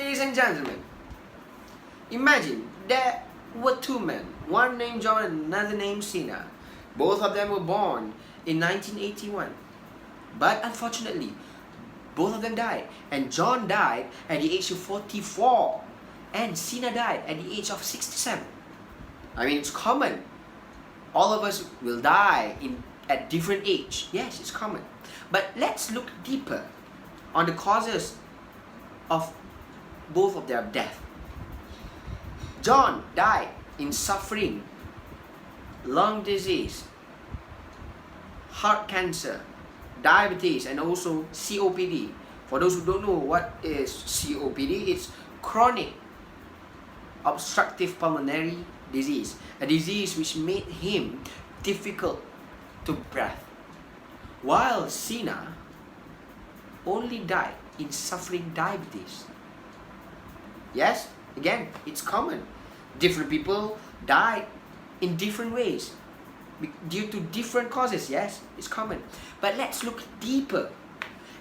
Ladies and gentlemen, imagine there were two men, one named John and another named Cena. Both of them were born in 1981. But unfortunately, both of them died. And John died at the age of 44. And Cena died at the age of 67. I mean, it's common. All of us will die at different age. Yes, it's common. But let's look deeper on the causes of both of their death. John died in suffering, lung disease, heart cancer, diabetes, and also COPD. For those who don't know what is COPD, it's chronic obstructive pulmonary disease, a disease which made him difficult to breathe. While Cena only died in suffering diabetes. Yes, again, it's common. Different people die in different ways due to different causes. Yes, it's common. But let's look deeper.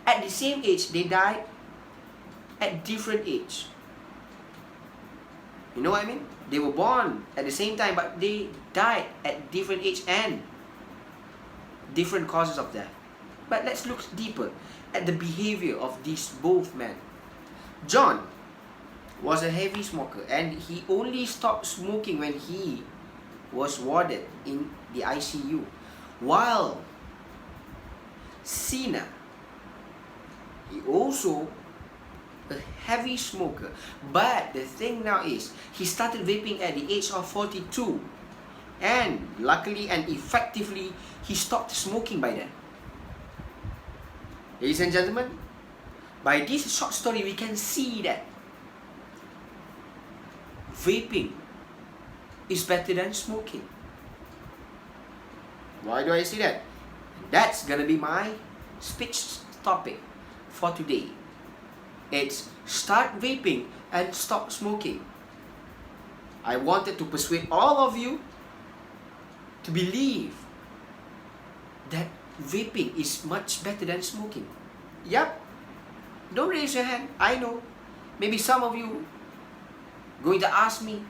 At the same age, they died at different age. You know what I mean? They were born at the same time, but they died at different age and different causes of death. But let's look deeper at the behavior of these both men. John was a heavy smoker, and he only stopped smoking when he was warded in the ICU. While Cena, he also a heavy smoker, but the thing now is he started vaping at the age of 42, and luckily and effectively he stopped smoking by then. Ladies and gentlemen, by this short story we can see that vaping is better than smoking. Why do I say that? That's gonna be my speech topic for today. It's start vaping and stop smoking. I wanted to persuade all of you to believe that vaping is much better than smoking. Yep. Don't raise your hand. I know. Maybe some of you going to ask me,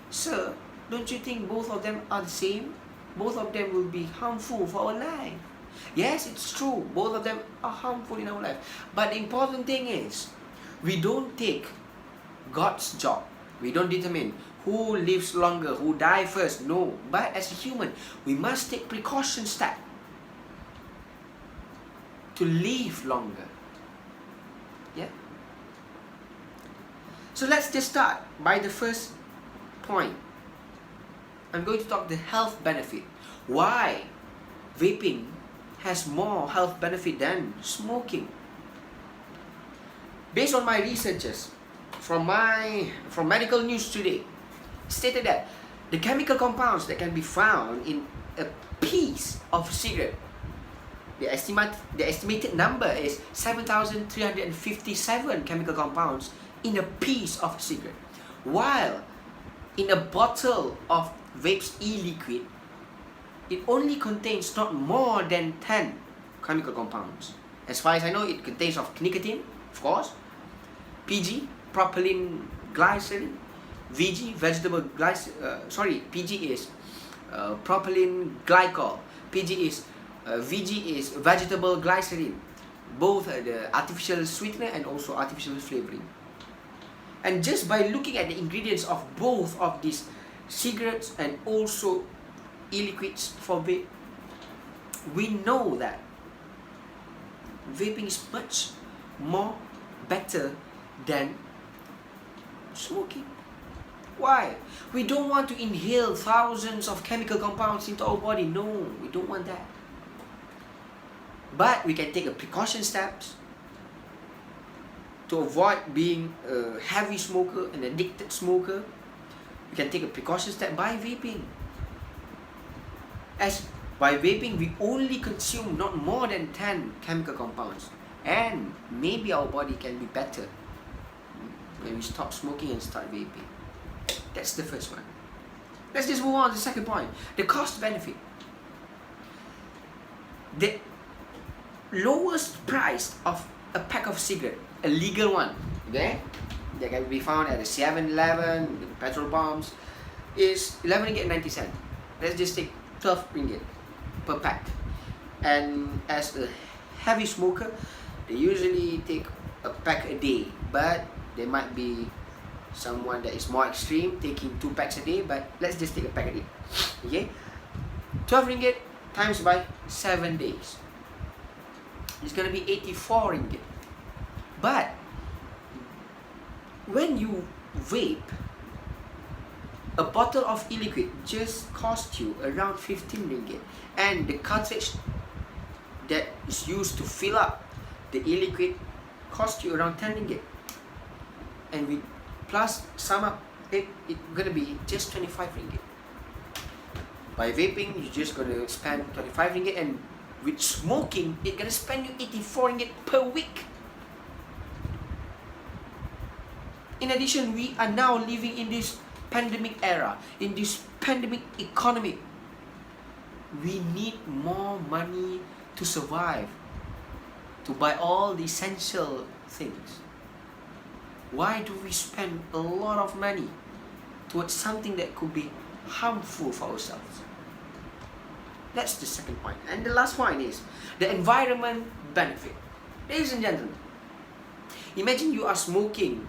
sir, don't you think both of them are the same? Both of them will be harmful for our life. Yes, it's true. Both of them are harmful in our life. But the important thing is, we don't take God's job. We don't determine who lives longer, who dies first. No. But as a human, we must take precaution step to live longer. Yeah. So let's just start by the first point. I'm going to talk the health benefit. Why vaping has more health benefit than smoking. Based on my researches from Medical News Today, stated that the chemical compounds that can be found in a piece of cigarette, the estimated number is 7,357 chemical compounds in a piece of cigarette, while in a bottle of Vape's e-liquid, it only contains not more than 10 chemical compounds. As far as I know, it contains of nicotine, of course, PG, propylene glycerin, VG, PG is propylene glycol, VG is vegetable glycerin, both the artificial sweetener and also artificial flavoring. And just by looking at the ingredients of both of these cigarettes and also e-liquids for vape, we know that vaping is much more better than smoking. Why? We don't want to inhale thousands of chemical compounds into our body. No, we don't want that. But we can take a precaution steps to avoid being a heavy smoker, an addicted smoker. We can take a precaution step by vaping. As by vaping, we only consume not more than 10 chemical compounds, and maybe our body can be better when we stop smoking and start vaping. That's the first one. Let's just move on to the second point, the cost benefit. The lowest price of a pack of cigarette, a legal one, okay, that can be found at the 7-Eleven, the petrol pumps, is 11 ringgit 90 cent. Let's just take 12 ringgit per pack. And as a heavy smoker, they usually take a pack a day, but there might be someone that is more extreme taking 2 packs a day, but let's just take a pack a day. Okay, 12 ringgit times by 7 days, it's gonna be 84 ringgit. But when you vape, a bottle of e-liquid just cost you around 15 ringgit, and the cartridge that is used to fill up the e-liquid cost you around 10 ringgit, and we plus sum up it's gonna be just 25 ringgit. By vaping, you're just gonna spend 25 ringgit, and with smoking, it's gonna spend you 84 ringgit per week. In addition, we are now living in this pandemic era, in this pandemic economy. We need more money to survive, to buy all the essential things. Why do we spend a lot of money towards something that could be harmful for ourselves? That's the second point. And the last point is the environment benefit. Ladies and gentlemen, imagine you are smoking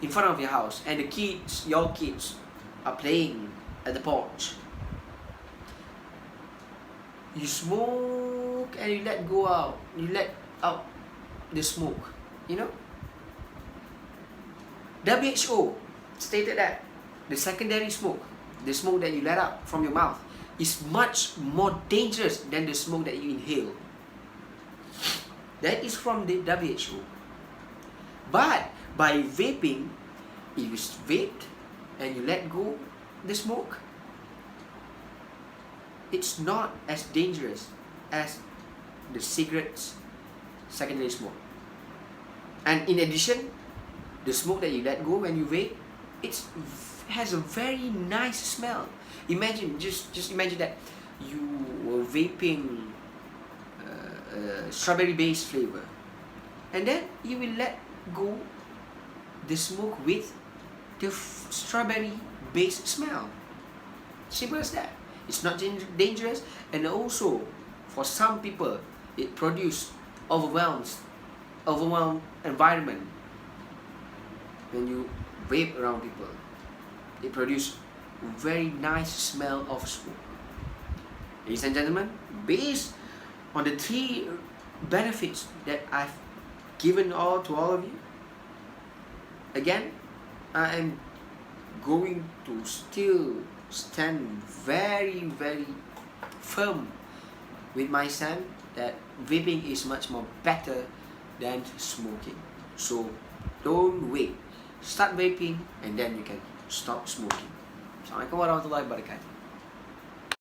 in front of your house, and the kids, your kids, are playing at the porch. You smoke and you let go out. You let out the smoke. You know? WHO stated that the secondary smoke, the smoke that you let out from your mouth, is much more dangerous than the smoke that you inhale. That is from the WHO. But by vaping, if you vape and you let go the smoke, it's not as dangerous as the cigarettes secondary smoke. And in addition, the smoke that you let go when you vape, it has a very nice smell. Imagine, just imagine that you were vaping strawberry based flavor, and then you will let go the smoke with the strawberry based smell. Simple as that. It's not dangerous, and also for some people it produces overwhelmed environment. When you vape around people, it produces very nice smell of smoke. Ladies and gentlemen, based on the 3 benefits that I've given to all of you, again, I am going to still stand very, very firm with my stand that vaping is much more better than smoking. So don't wait. Start vaping and then you can stop smoking. Assalamualaikum warahmatullahi wabarakatuh.